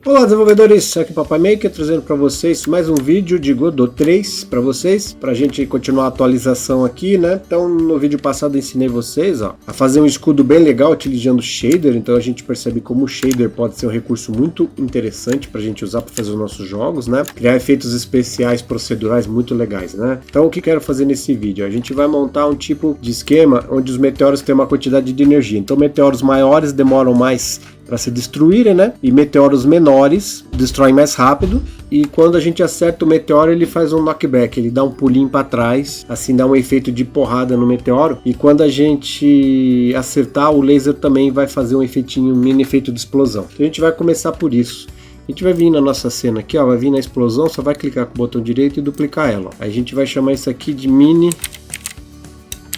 Olá desenvolvedores, aqui é o Papai Maker trazendo para vocês mais um vídeo de Godot 3 para vocês, para a gente continuar a atualização aqui, né? Então no vídeo passado eu ensinei vocês a fazer um escudo bem legal utilizando shader, então a gente percebe como o shader pode ser um recurso muito interessante para a gente usar para fazer os nossos jogos, né? Criar efeitos especiais procedurais muito legais, né? Então o que quero fazer nesse vídeo? A gente vai montar um tipo de esquema onde os meteoros têm uma quantidade de energia, então meteoros maiores demoram mais para se destruírem, né? E meteoros menores destroem mais rápido. E quando a gente acerta o meteoro, ele faz um knockback, ele dá um pulinho para trás, assim dá um efeito de porrada no meteoro. E quando a gente acertar, o laser também vai fazer um efeitinho, um mini efeito de explosão. Então a gente vai começar por isso. A gente vai vir na nossa cena aqui, ó, vai vir na explosão, só vai clicar com o botão direito e duplicar ela. Ó. Aí a gente vai chamar isso aqui de mini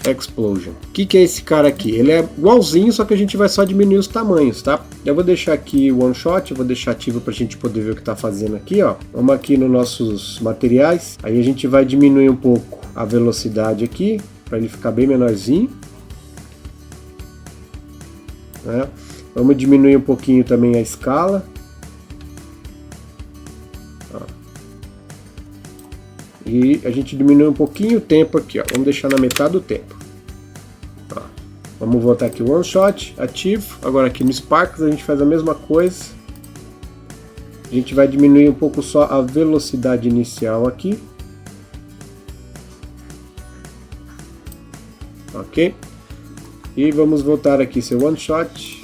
Explosion. O que é esse cara aqui? Ele é igualzinho, só que a gente vai só diminuir os tamanhos, tá? Eu vou deixar aqui o one shot, eu vou deixar ativo pra gente poder ver o que tá fazendo aqui, ó. Vamos aqui nos nossos materiais, aí a gente vai diminuir um pouco a velocidade aqui, para ele ficar bem menorzinho, né? Vamos diminuir um pouquinho também a escala. E a gente diminui um pouquinho o tempo aqui, ó. Vamos deixar na metade do tempo. Ó. Vamos voltar aqui o one shot, ativo. Agora aqui no Sparks a gente faz a mesma coisa. A gente vai diminuir um pouco só a velocidade inicial aqui. Ok? E vamos voltar aqui seu one shot.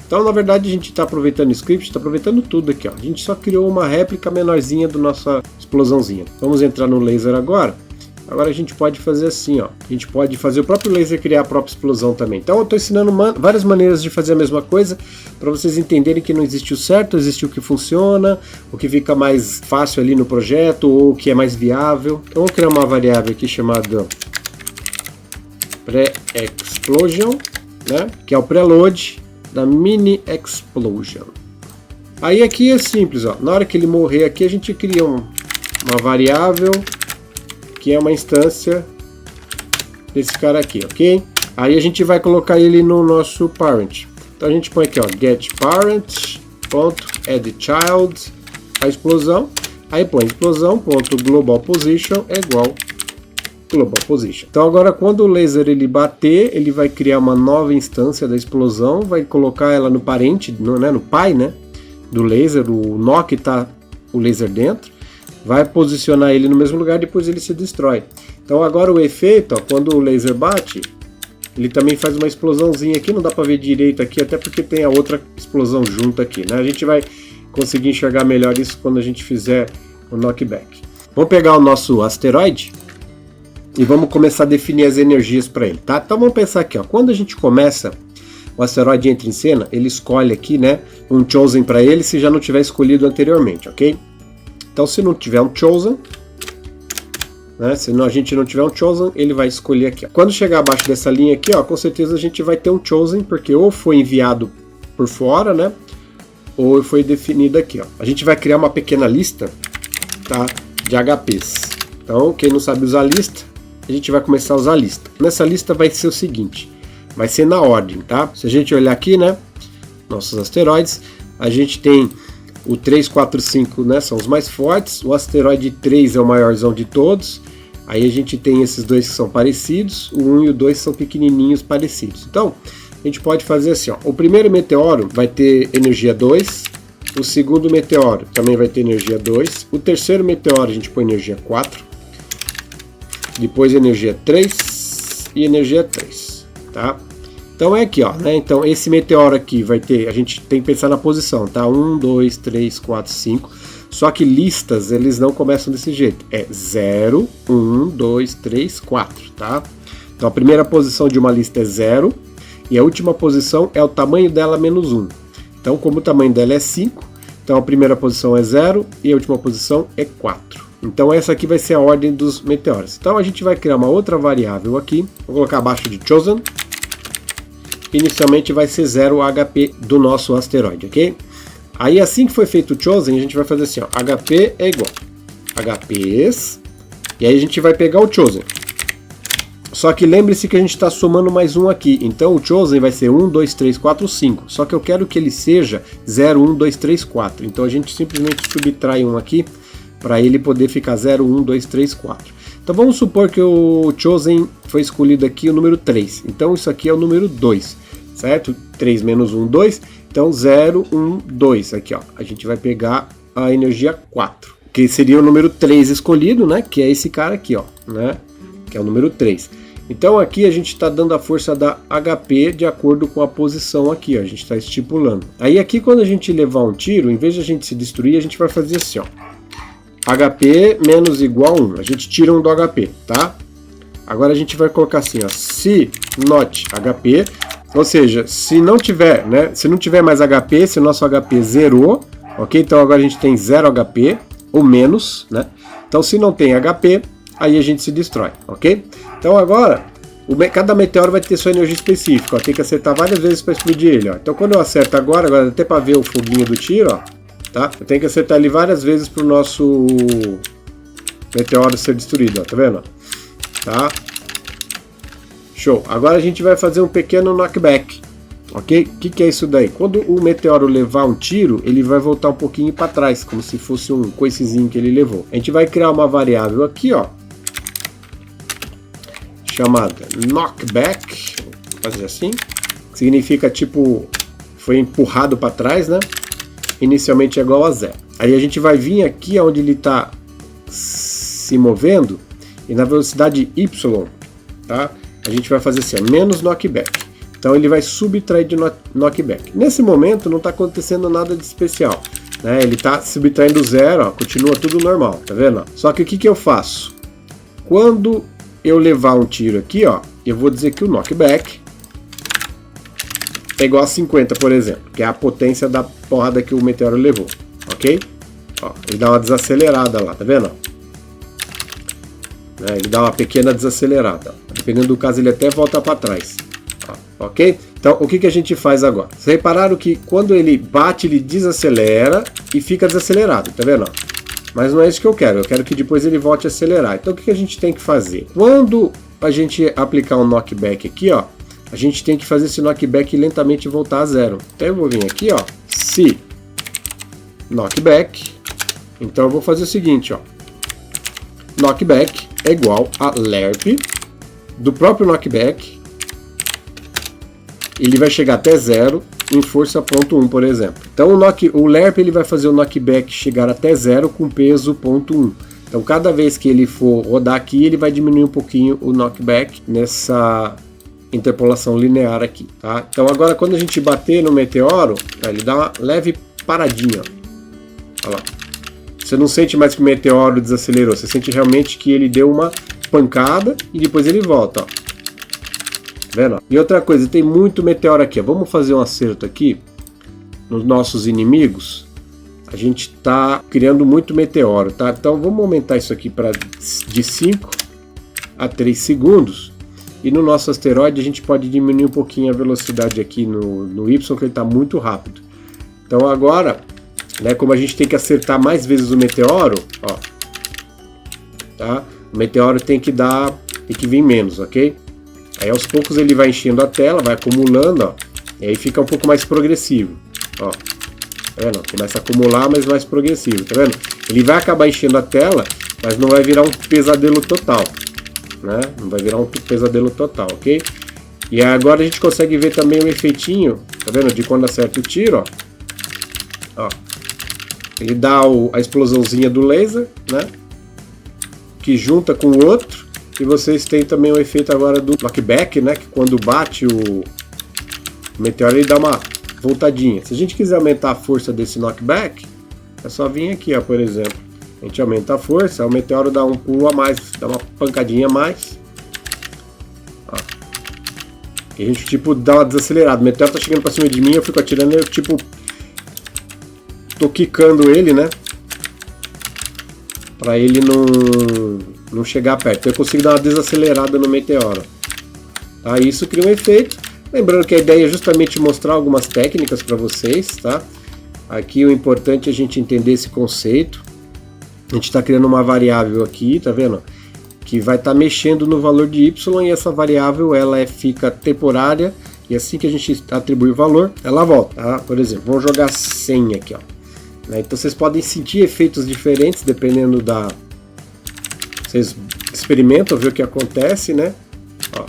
Então, na verdade, a gente está aproveitando o script, está aproveitando tudo aqui, ó. A gente só criou uma réplica menorzinha da nossa explosãozinha. Vamos entrar no laser agora. Agora a gente pode fazer assim, ó. A gente pode fazer o próprio laser criar a própria explosão também. Então, eu estou ensinando várias maneiras de fazer a mesma coisa, para vocês entenderem que não existe o certo, existe o que funciona, o que fica mais fácil ali no projeto, ou o que é mais viável. Então, vamos criar uma variável aqui chamada pre-explosion, né? Que é o preload da mini explosion. Aí aqui é simples, ó. Na hora que ele morrer aqui a gente cria uma variável que é uma instância desse cara aqui, ok? Aí a gente vai colocar ele no nosso parent. Então a gente põe aqui, ó, get parent add child a explosão. Aí põe explosão global position é igual global position. Então agora quando o laser ele bater, ele vai criar uma nova instância da explosão, vai colocar ela no parente, no pai, né, do laser, o nó que está o laser dentro, vai posicionar ele no mesmo lugar, depois ele se destrói. Então agora o efeito, ó, quando o laser bate, ele também faz uma explosãozinha aqui, não dá para ver direito aqui, até porque tem a outra explosão junto aqui, né? A gente vai conseguir enxergar melhor isso quando a gente fizer o knockback. Vamos pegar o nosso asteroide e vamos começar a definir as energias para ele, tá? Então vamos pensar aqui, ó. Quando a gente começa, o asteroide entra em cena, ele escolhe aqui, né, um chosen para ele se já não tiver escolhido anteriormente, ok? Então se não tiver um chosen, né, se a gente não tiver um chosen, ele vai escolher aqui, ó. Quando chegar abaixo dessa linha aqui, ó, com certeza a gente vai ter um chosen, porque ou foi enviado por fora, né, ou foi definido aqui, ó. A gente vai criar uma pequena lista, tá, de HPs. Então quem não sabe usar lista, a gente vai começar a usar a lista. Nessa lista vai ser o seguinte, vai ser na ordem, tá? Se a gente olhar aqui, né, nossos asteroides, a gente tem o 3, 4, 5, né, são os mais fortes, o asteroide 3 é o maiorzão de todos, aí a gente tem esses dois que são parecidos, o 1 e o 2 são pequenininhos parecidos. Então, a gente pode fazer assim, ó, o primeiro meteoro vai ter energia 2, o segundo meteoro também vai ter energia 2, o terceiro meteoro a gente põe energia 4, depois energia 3 e energia 3, tá? Então é aqui, ó, né? Então esse meteoro aqui vai ter, a gente tem que pensar na posição, tá? 1, 2, 3, 4, 5. Só que listas, eles não começam desse jeito. É 0, 1, 2, 3, 4, tá? Então a primeira posição de uma lista é 0 e a última posição é o tamanho dela menos 1. Então como o tamanho dela é 5, então a primeira posição é 0 e a última posição é 4. Então essa aqui vai ser a ordem dos meteoros. Então a gente vai criar uma outra variável aqui, vou colocar abaixo de chosen. Inicialmente vai ser 0 HP do nosso asteroide, ok? Aí assim que foi feito o chosen, a gente vai fazer assim, ó, HP é igual HPs, e aí a gente vai pegar o chosen. Só que lembre-se que a gente está somando mais um aqui. Então o Chosen vai ser 1, 2, 3, 4, 5. Só que eu quero que ele seja 0, 1, 2, 3, 4. Então a gente simplesmente subtrai um aqui para ele poder ficar 0, 1, 2, 3, 4. Então vamos supor que o Chosen foi escolhido aqui o número 3. Então isso aqui é o número 2, certo? 3 menos 1, 2. Então 0, 1, 2. Aqui, ó. A gente vai pegar a energia 4. Que seria o número 3 escolhido, né? Que é esse cara aqui, ó. Né? Que é o número 3. Então aqui a gente está dando a força da HP de acordo com a posição aqui, ó. A gente está estipulando. Aí aqui quando a gente levar um tiro, em vez de a gente se destruir, a gente vai fazer assim, ó. HP menos igual 1. A gente tira 1 do HP, tá? Agora a gente vai colocar assim, ó. Se not HP, ou seja, se não tiver, né? Se não tiver mais HP, se o nosso HP zerou, ok? Então agora a gente tem 0 HP ou menos, né? Então se não tem HP, aí a gente se destrói, ok? Então agora, cada meteoro vai ter sua energia específica, ó. Tem que acertar várias vezes para explodir ele, ó. Então quando eu acerto agora até para ver o foguinho do tiro, ó. Tá? Eu tenho que acertar ele várias vezes para o nosso meteoro ser destruído, ó, tá vendo? Tá? Show. Agora a gente vai fazer um pequeno knockback, ok? O que é isso daí? Quando o meteoro levar um tiro, ele vai voltar um pouquinho para trás, como se fosse um coicezinho que ele levou. A gente vai criar uma variável aqui, ó, chamada knockback, vou fazer assim, que significa tipo, foi empurrado para trás, né? Inicialmente é igual a 0. Aí a gente vai vir aqui onde ele está se movendo e na velocidade y, tá? A gente vai fazer assim, ó, menos knockback. Então ele vai subtrair de knockback. Nesse momento não está acontecendo nada de especial, né? Ele está subtraindo 0, ó, continua tudo normal, tá vendo? Só que o que eu faço? Quando eu levar um tiro aqui, ó, eu vou dizer que o knockback é igual a 50, por exemplo, que é a potência da porrada que o meteoro levou, ok? Ó, ele dá uma desacelerada lá, tá vendo? Ele dá uma pequena desacelerada. Dependendo do caso, ele até volta para trás, ó, ok? Então, o que a gente faz agora? Vocês repararam que quando ele bate, ele desacelera e fica desacelerado, tá vendo? Mas não é isso que eu quero que depois ele volte a acelerar. Então, o que a gente tem que fazer? Quando a gente aplicar um knockback aqui, ó, a gente tem que fazer esse knockback lentamente voltar a 0. Então eu vou vir aqui, ó, se knockback. Então eu vou fazer o seguinte, ó, knockback é igual a lerp do próprio knockback. Ele vai chegar até 0 em força ponto 1, por exemplo. Então o lerp ele vai fazer o knockback chegar até 0 com peso ponto 1. Então cada vez que ele for rodar aqui, ele vai diminuir um pouquinho o knockback nessa interpolação linear aqui, tá? Então agora quando a gente bater no meteoro, ele dá uma leve paradinha, ó. Olha lá. Você não sente mais que o meteoro desacelerou, você sente realmente que ele deu uma pancada e depois ele volta, ó. Tá vendo? E outra coisa, tem muito meteoro aqui, ó. Vamos fazer um acerto aqui nos nossos inimigos. A gente está criando muito meteoro, tá? Então vamos aumentar isso aqui para de 5 a 3 segundos. E no nosso asteroide a gente pode diminuir um pouquinho a velocidade aqui no Y, que ele está muito rápido. Então agora, né, como a gente tem que acertar mais vezes o meteoro, ó, tá? O meteoro tem que vir menos, ok? Aí aos poucos ele vai enchendo a tela, vai acumulando, ó, e aí fica um pouco mais progressivo, ó. Tá vendo? Começa a acumular, mas mais progressivo, tá vendo? Ele vai acabar enchendo a tela, mas não vai virar um pesadelo total. Né? Não vai virar um pesadelo total, ok? E agora a gente consegue ver também o efeitinho, tá vendo? De quando acerta o tiro, ó. Ele dá a explosãozinha do laser, né? Que junta com o outro. E vocês têm também o efeito agora do knockback, né? Que quando bate o meteoro ele dá uma voltadinha. Se a gente quiser aumentar a força desse knockback, é só vir aqui, ó, por exemplo. A gente aumenta a força, o meteoro dá um pulo a mais, dá uma pancadinha a mais. Ó. E a gente tipo dá uma desacelerada. O meteoro tá chegando pra cima de mim, eu fico atirando e eu tipo tô quicando ele, né? Pra ele não chegar perto. Então eu consigo dar uma desacelerada no meteoro. Tá? Isso cria um efeito. Lembrando que a ideia é justamente mostrar algumas técnicas para vocês, tá? Aqui o importante é a gente entender esse conceito. A gente está criando uma variável aqui, tá vendo? que vai estar mexendo no valor de y, e essa variável ela fica temporária, e assim que a gente atribui o valor, ela volta. Tá? Por exemplo, vamos jogar 100 aqui, ó. Então vocês podem sentir efeitos diferentes dependendo da... Vocês experimentam, ver o que acontece, né? Ó.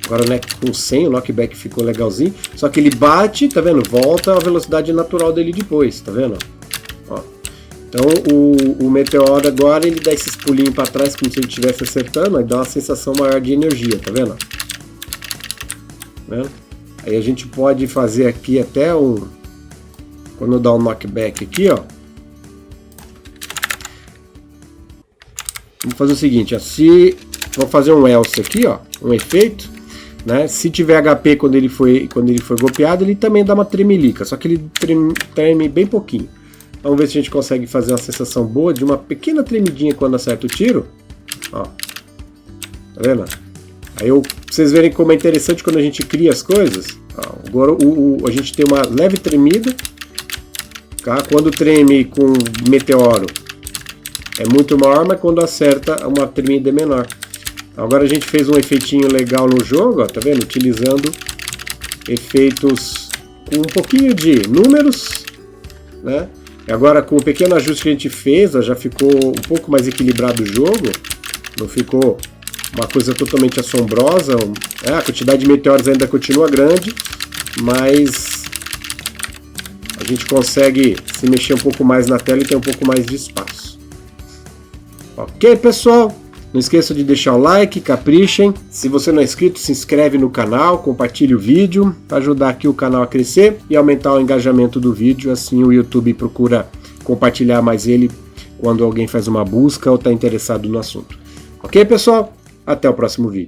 Agora, né, com 100 o knockback ficou legalzinho, só que ele bate, tá vendo? Volta a velocidade natural dele depois, tá vendo? Ó. Então o meteoro agora ele dá esses pulinhos para trás como se ele estivesse acertando, aí dá uma sensação maior de energia, tá vendo? Aí a gente pode fazer aqui até um... Quando dá um knockback aqui, ó. Vamos fazer o seguinte, ó, vou fazer um else aqui, ó, um efeito, né? Se tiver HP quando ele foi golpeado, ele também dá uma tremelica, só que ele treme bem pouquinho. Vamos ver se a gente consegue fazer uma sensação boa de uma pequena tremidinha quando acerta o tiro. Ó. Tá vendo? Aí pra vocês verem como é interessante quando a gente cria as coisas. Ó, agora a gente tem uma leve tremida. Tá? Quando treme com meteoro é muito maior, mas quando acerta uma tremida é menor. Agora a gente fez um efeitinho legal no jogo, ó, tá vendo? Utilizando efeitos com um pouquinho de números, né? E agora com o pequeno ajuste que a gente fez, ó, já ficou um pouco mais equilibrado o jogo. Não ficou uma coisa totalmente assombrosa. A quantidade de meteoros ainda continua grande, mas a gente consegue se mexer um pouco mais na tela e ter um pouco mais de espaço. Ok, pessoal? Não esqueça de deixar o like, caprichem. Se você não é inscrito, se inscreve no canal, compartilhe o vídeo para ajudar aqui o canal a crescer e aumentar o engajamento do vídeo. Assim o YouTube procura compartilhar mais ele quando alguém faz uma busca ou está interessado no assunto. Ok, pessoal? Até o próximo vídeo.